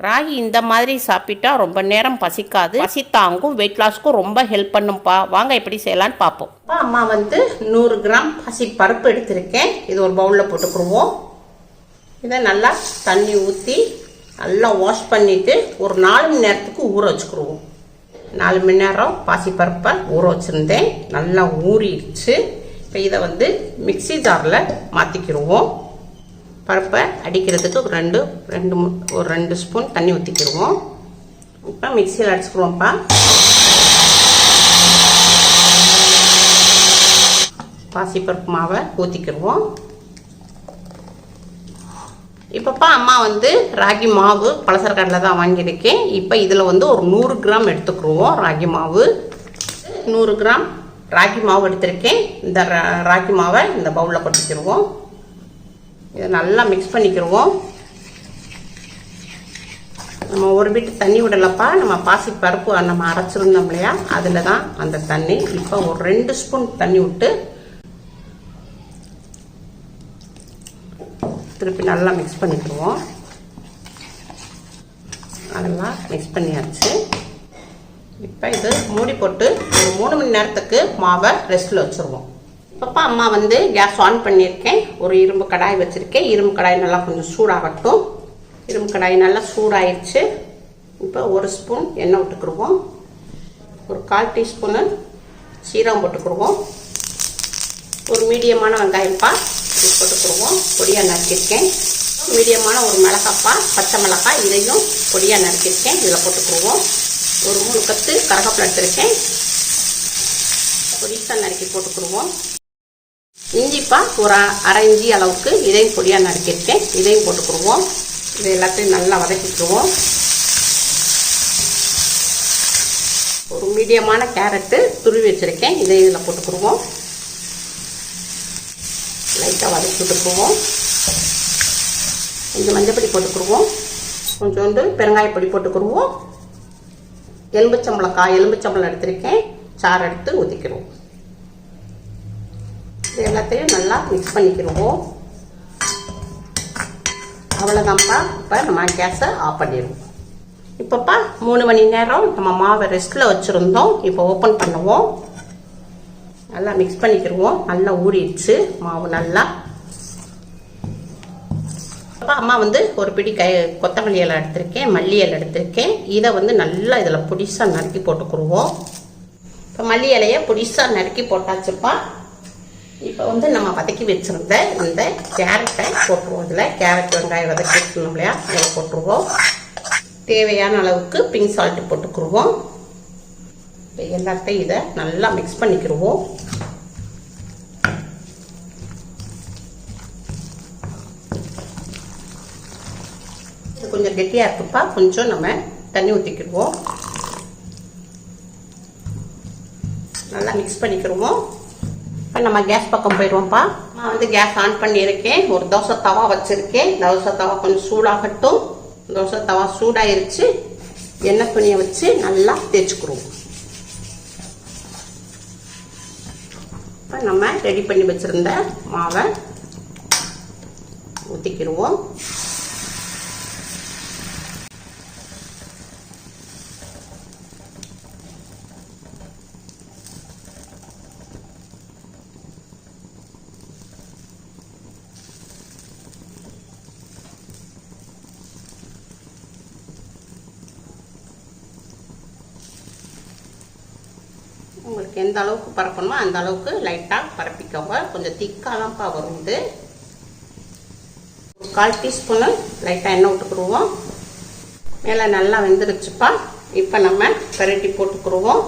ராகி இந்த மாதிரி சாப்பிட்டா ரொம்ப நேரம் பசிக்காது, பசி தாங்கும், வெயிட் லாஸ்க்கும் ரொம்ப ஹெல்ப் பண்ணும்பா. வாங்க எப்படி செய்யலான்னு பார்ப்போம். அம்மா 100 கிராம் பசி பருப்பு எடுத்திருக்கேன். இது ஒரு பவுலில் போட்டுக்குருவோம். இதை நல்லா தண்ணி ஊற்றி நல்லா வாஷ் பண்ணிவிட்டு ஒரு 4 மணி நேரத்துக்கு ஊற வச்சுக்குருவோம். 4 மணி நேரம் பாசி பருப்பை ஊற வச்சுருந்தேன். நல்லா ஊறிடுச்சு. இப்போ இதை மிக்சி ஜாரில் மாற்றிக்கிடுவோம். பருப்பை அடிக்கிறதுக்கு ஒரு 2 ஸ்பூன் தண்ணி ஊற்றிக்கிடுவோம். இப்போ மிக்சியில் அடிச்சுக்குவோம்ப்பா. பாசிப்பருப்பு மாவை ஊற்றிக்கிடுவோம். இப்போப்பா அம்மா ராகி மாவு பலசரக்கடையில் தான் வாங்கியிருக்கேன். இப்போ இதில் ஒரு 100 கிராம் எடுத்துக்கிடுவோம். ராகி மாவு 100 கிராம் ராகி மாவு எடுத்திருக்கேன். இந்த ராகி மாவை இந்த பவுலில் கொட்டிக்கிடுவோம். இதை நல்லா மிக்ஸ் பண்ணிக்கிடுவோம். நம்ம ஒரு பிட்டு தண்ணி விடலப்பா. நம்ம பாசி பருப்பு நம்ம அரைச்சிருந்தோம் இல்லையா, அதில் தான் அந்த தண்ணி. இப்போ ஒரு 2 ஸ்பூன் தண்ணி விட்டு திருப்பி நல்லா மிக்ஸ் பண்ணிக்கிடுவோம். நல்லா மிக்ஸ் பண்ணியாச்சு. இப்போ இது மூடி போட்டு ஒரு 3 மணி நேரத்துக்கு மாவை ரெஸ்ட்டில் வச்சுருவோம். இப்போப்பா அம்மா கேஸ் ஆன் பண்ணியிருக்கேன். ஒரு இரும்பு கடாய் வச்சுருக்கேன். இரும்பு கடாய் நல்லா கொஞ்சம் சூடாகட்டும். இரும்பு கடாய் நல்லா சூடாயிடுச்சு. இப்போ 1 ஸ்பூன் எண்ணெய் விட்டுக்குருவோம். ஒரு 1/4 டீஸ்பூனு சீரகம் போட்டுக்குருவோம். ஒரு மீடியமான வெங்காயம்ப்பா இது போட்டுக்குருவோம். பொடியாக நறுக்கியிருக்கேன். மீடியமான ஒரு மிளகாப்பா, பச்சை மிளகாய், இதையும் பொடியாக நறுக்கியிருக்கேன். இதில் போட்டுக்குருவோம். ஒரு 3 கத்து கருவேப்பிலை எடுத்திருக்கேன். பொடியாக நறுக்கி போட்டுக்குருவோம். இஞ்சிப்பா ஒரு 1/2 இஞ்சி அளவுக்கு இதையும் பொடியாக நறுக்கியிருக்கேன். இதையும் போட்டுக்குருவோம். இதை எல்லாத்தையும் நல்லா வதக்கிக்குருவோம். ஒரு மீடியமான கேரட்டு துருவி வச்சுருக்கேன். இதை இதில் போட்டுக்குருவோம். லைட்டாக வதக்கி விட்டுக்குருவோம். கொஞ்சம் மஞ்சப்பொடி போட்டுக்குருவோம். கொஞ்சோண்டு பெருங்காயப்பொடி போட்டுக்குருவோம். எலும்புச்சம்பளம் எடுத்திருக்கேன். சாறு எடுத்து ஊற்றிக்கிடுவோம். இது எல்லாத்தையும் நல்லா மிக்ஸ் பண்ணிக்கிடுவோம். அவ்வளோதான்ப்பா. இப்போ நம்ம கேஸை ஆஃப் பண்ணிடுவோம். இப்போப்பா 3 மணி நேரம் நம்ம மாவை ரெஸ்ட்டில் வச்சுருந்தோம். இப்போ ஓப்பன் பண்ணுவோம். நல்லா மிக்ஸ் பண்ணிக்கிடுவோம். நல்லா ஊறிடுச்சு மாவு நல்லா. அப்போ அம்மா ஒரு பிடி கொத்தமல்லி இலை எடுத்திருக்கேன், மல்லி இலை எடுத்திருக்கேன். இதை நல்லா இதில் பொடிசாக நறுக்கி போட்டுக்குருவோம். இப்போ மல்லி இலையை பொடிசாக நறுக்கி போட்டாச்சுப்பா. இப்போ நம்ம வதக்கி வச்சுருந்த இந்த கேரட்டை போட்டுருவோம். இதில் கேரட் வெங்காயம் வதக்கி வச்சுருந்தோம் இல்லையா, இதை போட்டுருவோம். தேவையான அளவுக்கு பிங்க் சால்ட்டு போட்டுக்குருவோம். இப்போ எல்லாத்தையும் இதை நல்லா மிக்ஸ் பண்ணிக்கிடுவோம். இது கொஞ்சம் கெட்டியாக இருக்குப்பா. கொஞ்சம் நம்ம தண்ணி ஊற்றிக்கிடுவோம். நல்லா மிக்ஸ் பண்ணிக்கிடுவோம். இப்போ நம்ம கேஸ் பக்கம் போயிடுவோம்ப்பா. நான் கேஸ் ஆன் பண்ணியிருக்கேன். ஒரு தோசை தவா வச்சுருக்கேன். தோசை தவா கொஞ்சம் சூடாகட்டும். தோசை தவா சூடாயிருச்சு. எண்ணெய் துணியை வச்சு நல்லா தேய்ச்சிக்கிடுவோம். இப்போ நம்ம ரெடி பண்ணி வச்சுருந்த மாவை ஊற்றிக்கிடுவோம். உங்களுக்கு எந்த அளவுக்கு பரப்பணுமோ அந்த அளவுக்கு லைட்டாக பரப்பிக்கோங்க. கொஞ்சம் திக்காலாம்ப்பா வரும். இது ஒரு 1/4 டீஸ்பூனு லைட்டாக எண்ணெய் விட்டுக்குருவோம். மேலே நல்லா வெந்துருச்சுப்பா. இப்போ நம்ம பெரட்டி போட்டுக்குருவோம்.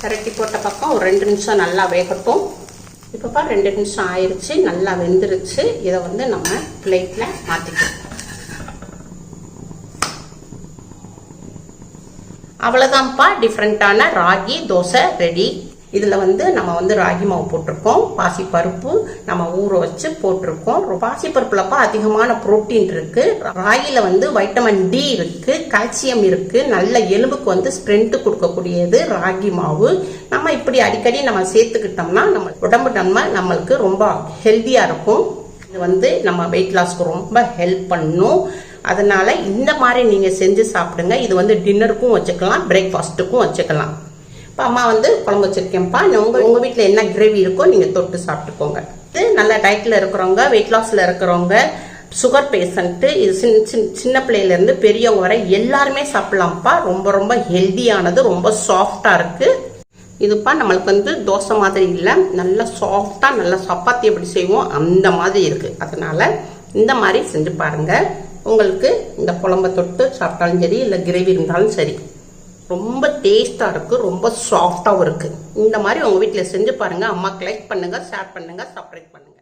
பெரட்டி போட்ட பக்கம் ஒரு 2 நிமிஷம் நல்லா வேகட்டும். இப்போப்பா 2 நிமிஷம் ஆயிடுச்சு. நல்லா வெந்துருச்சு. இதை நம்ம பிளேட்டில் மாற்றிக்கலாம். அவ்வளோதான்ப்பா, டிஃப்ரெண்ட்டான ராகி தோசை ரெடி. இதில் வந்து நம்ம வந்து ராகி மாவு போட்டிருக்கோம், பாசிப்பருப்பு நம்ம ஊற வச்சு போட்டிருக்கோம். பாசிப்பருப்புலப்பா அதிகமான புரோட்டீன் இருக்கு, ராகில வந்து வைட்டமின் டி இருக்கு, கால்சியம் இருக்கு, நல்ல எலும்புக்கு வந்து ஸ்ட்ரென்த் கொடுக்கக்கூடியது ராகி மாவு. நம்ம இப்படி அடிக்கடி நம்ம சேர்த்துக்கிட்டோம்னா நம்ம உடம்பு நம்மளுக்கு ரொம்ப ஹெல்த்தியா இருக்கும். இது வந்து நம்ம வெயிட் லாஸ்க்கு ரொம்ப ஹெல்ப் பண்ணும். அதனால இந்த மாதிரி நீங்க செஞ்சு சாப்பிடுங்க. இது வந்து டின்னருக்கும் வச்சுக்கலாம், பிரேக்ஃபாஸ்ட்டுக்கும் வச்சுக்கலாம். இப்போ அம்மா வந்து குழம்பு வச்சிருக்கேன்ப்பா. உங்க வீட்டில் என்ன கிரேவி இருக்கோ நீங்க தொட்டு சாப்பிட்டுக்கோங்க. இது நல்ல டயட்ல இருக்கிறவங்க, வெயிட் லாஸ்ல இருக்கிறவங்க, சுகர் பேஷண்ட்டு, இது சின்ன பிள்ளையில இருந்து பெரியவங்க வரை எல்லாருமே சாப்பிடலாம்ப்பா. ரொம்ப ரொம்ப ஹெல்தியானது, ரொம்ப சாஃப்டா இருக்கு. இதுப்பா நம்மளுக்கு வந்து தோசை மாதிரி இல்லை, நல்லா சாஃப்டா, நல்லா சப்பாத்தி எப்படி செய்வோம் அந்த மாதிரி இருக்கு. அதனால இந்த மாதிரி செஞ்சு பாருங்க. உங்களுக்கு இந்த குழம்பை தொட்டு சாப்பிட்டாலும் சரி, இல்லை கிரேவி இருந்தாலும் சரி, ரொம்ப டேஸ்டா இருக்கு, ரொம்ப சாஃப்டாவும் இருக்கு. இந்த மாதிரி உங்க வீட்டில் செஞ்சு பாருங்க. அம்மாக்கு லைக் பண்ணுங்க, ஷேர் பண்ணுங்க, சப்ஸ்கிரைப் பண்ணுங்க.